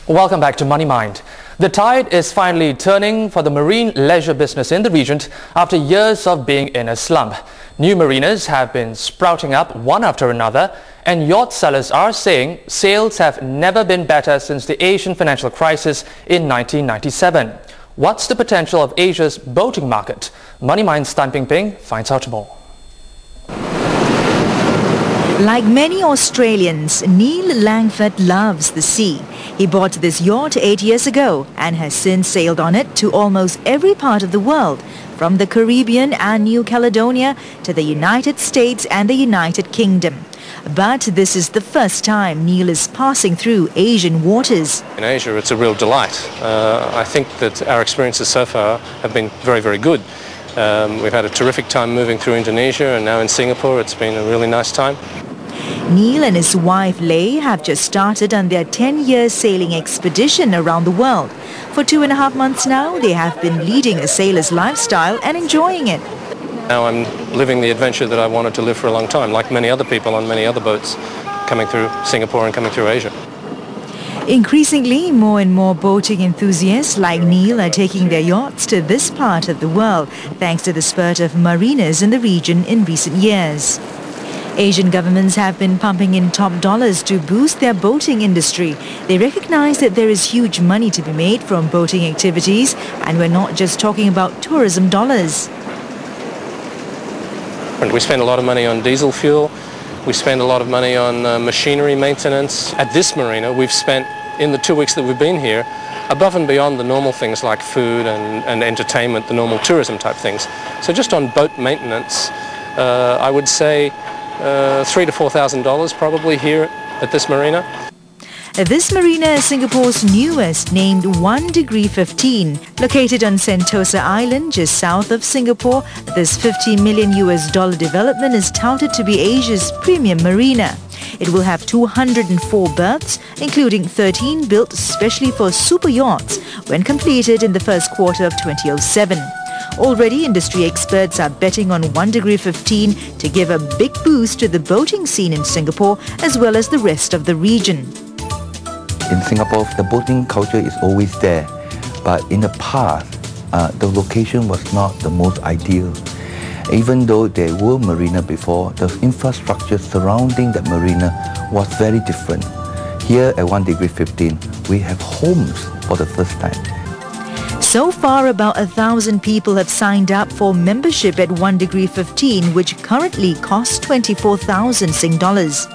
Welcome back to Money Mind. The tide is finally turning for the marine leisure business in the region after years of being in a slump. New marinas have been sprouting up one after another, and yacht sellers are saying sales have never been better since the Asian financial crisis in 1997. What's the potential of Asia's boating market? Money Mind's Tan Ping Ping finds out more. Like many Australians, Neil Langford loves the sea. He bought this yacht 8 years ago and has since sailed on it to almost every part of the world, from the Caribbean and New Caledonia to the United States and the United Kingdom. But this is the first time Neil is passing through Asian waters. In Asia, it's a real delight. I think that our experiences so far have been very, very good. We've had a terrific time moving through Indonesia, and now in Singapore. It's been a really nice time. Neil and his wife Lei have just started on their 10-year sailing expedition around the world. For 2.5 months now, they have been leading a sailor's lifestyle and enjoying it. Now I'm living the adventure that I wanted to live for a long time, like many other people on many other boats coming through Singapore and coming through Asia. Increasingly, more and more boating enthusiasts like Neil are taking their yachts to this part of the world, thanks to the spurt of mariners in the region in recent years. Asian governments have been pumping in top dollars to boost their boating industry. They recognize that there is huge money to be made from boating activities, and we're not just talking about tourism dollars. We spend a lot of money on diesel fuel. We spend a lot of money on machinery maintenance. At this marina, we've spent, in the 2 weeks that we've been here, above and beyond the normal things like food and entertainment, the normal tourism type things. So just on boat maintenance, I would say $3,000 to $4,000 probably here at this marina. This marina is Singapore's newest, named 1 Degree 15. Located on Sentosa Island, just south of Singapore, this $50 million development is touted to be Asia's premium marina. It will have 204 berths, including 13 built specially for super yachts, when completed in the first quarter of 2007. Already, industry experts are betting on 1 Degree 15 to give a big boost to the boating scene in Singapore as well as the rest of the region. In Singapore, the boating culture is always there, but in the past, the location was not the most ideal. Even though there were marina before, the infrastructure surrounding that marina was very different. Here at 1 Degree 15, we have homes for the first time. So far, about 1,000 people have signed up for membership at 1 Degree 15, which currently costs 24,000 Sing dollars.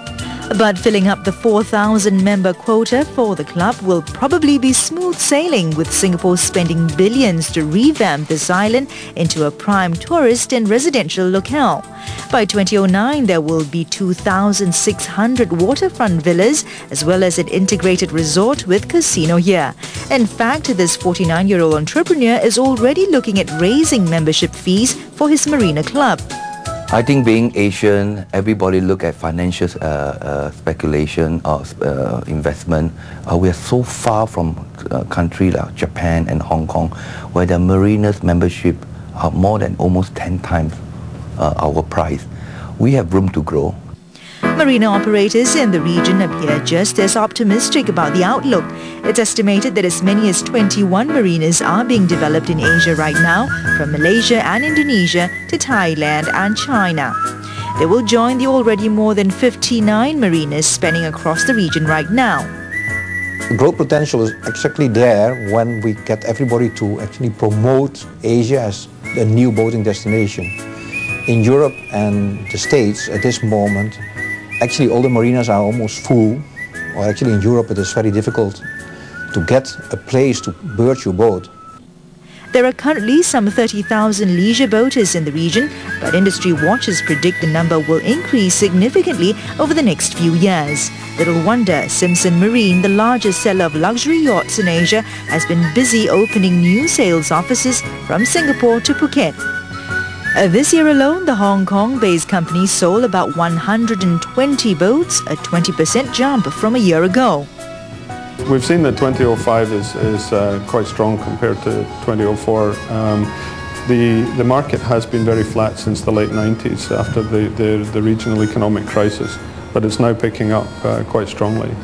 But filling up the 4,000 member quota for the club will probably be smooth sailing, with Singapore spending billions to revamp this island into a prime tourist and residential locale. By 2009, there will be 2,600 waterfront villas as well as an integrated resort with casino here. In fact, this 49-year-old entrepreneur is already looking at raising membership fees for his marina club. I think being Asian, everybody look at financial speculation or investment. We are so far from countries like Japan and Hong Kong, where the marinas membership are more than almost 10 times our price. We have room to grow. Marina operators in the region appear just as optimistic about the outlook. It's estimated that as many as 21 marinas are being developed in Asia right now, from Malaysia and Indonesia to Thailand and China. They will join the already more than 59 marinas spanning across the region right now. The growth potential is exactly there when we get everybody to actually promote Asia as a new boating destination. In Europe and the States at this moment, actually all the marinas are almost full, or actually in Europe it is very difficult to get a place to berth your boat. There are currently some 30,000 leisure boaters in the region, but industry watchers predict the number will increase significantly over the next few years. Little wonder Simpson Marine, the largest seller of luxury yachts in Asia, has been busy opening new sales offices from Singapore to Phuket. This year alone, the Hong Kong-based company sold about 120 boats, a 20% jump from a year ago. We've seen that 2005 is quite strong compared to 2004. The market has been very flat since the late 90s after the regional economic crisis, but it's now picking up quite strongly.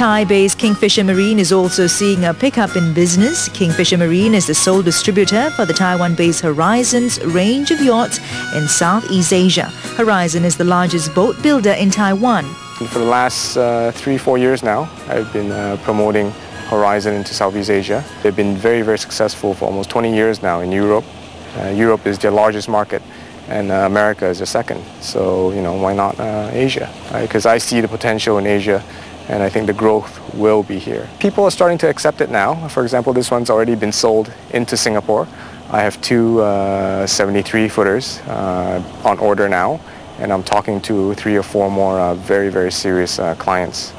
Thai-based Kingfisher Marine is also seeing a pickup in business. Kingfisher Marine is the sole distributor for the Taiwan-based Horizon's range of yachts in Southeast Asia. Horizon is the largest boat builder in Taiwan. For the last 3-4 years now, I've been promoting Horizon into Southeast Asia. They've been very, very successful for almost 20 years now in Europe. Europe is their largest market, and America is the second. So, why not Asia? Because I see the potential in Asia, and I think the growth will be here. People are starting to accept it now. For example, this one's already been sold into Singapore. I have two 73-footers on order now, and I'm talking to 3 or 4 more very, very serious clients.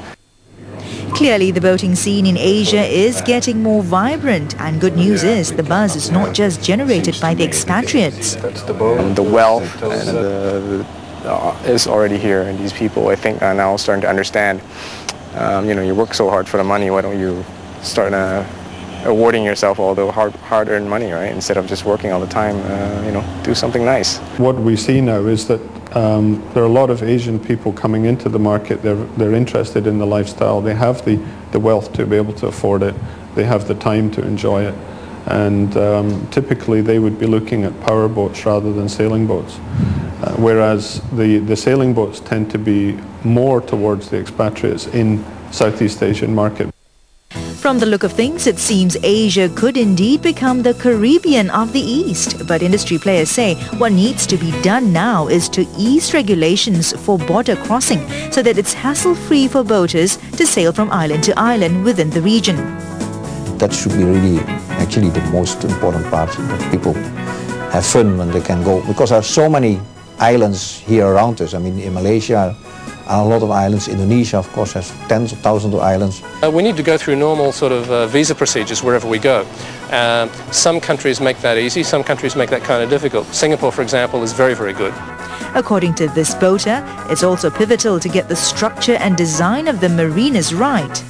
Clearly, the boating scene in Asia is getting more vibrant, and good news is the buzz is not just generated by the expatriates. The wealth is already here, and these people, I think, are now starting to understand, you work so hard for the money, why don't you start awarding yourself all the hard-earned money, right? Instead of just working all the time, do something nice. What we see now is that there are a lot of Asian people coming into the market. They're interested in the lifestyle. They have the wealth to be able to afford it. They have the time to enjoy it. And typically they would be looking at power boats rather than sailing boats. Whereas the sailing boats tend to be more towards the expatriates in Southeast Asian market. From the look of things, it seems Asia could indeed become the Caribbean of the East. But industry players say what needs to be done now is to ease regulations for border crossing so that it's hassle-free for boaters to sail from island to island within the region. That should be really actually the most important part, that people have fun when they can go. Because there are so many islands here around us. I mean, in Malaysia, a lot of islands. Indonesia, of course, has tens of thousands of islands. We need to go through normal sort of visa procedures wherever we go. Some countries make that easy, some countries make that kind of difficult. Singapore, for example, is very, very good. According to this boater, it's also pivotal to get the structure and design of the marinas right.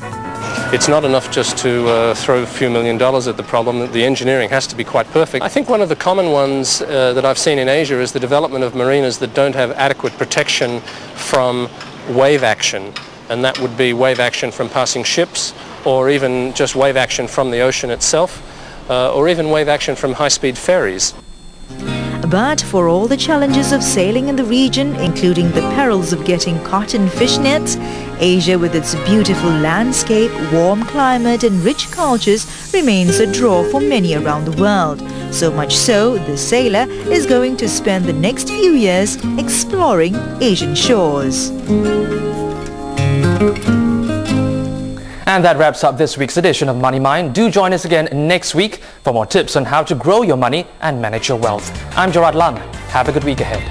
It's not enough just to throw a few $1 million at the problem. The engineering has to be quite perfect. I think one of the common ones that I've seen in Asia is the development of marinas that don't have adequate protection from wave action. And that would be wave action from passing ships, or even just wave action from the ocean itself, or even wave action from high-speed ferries. But for all the challenges of sailing in the region, including the perils of getting caught in fish nets, Asia with its beautiful landscape, warm climate and rich cultures remains a draw for many around the world. So much so, the sailor is going to spend the next few years exploring Asian shores. And that wraps up this week's edition of Money Mind. Do join us again next week for more tips on how to grow your money and manage your wealth. I'm Gerard Lam. Have a good week ahead.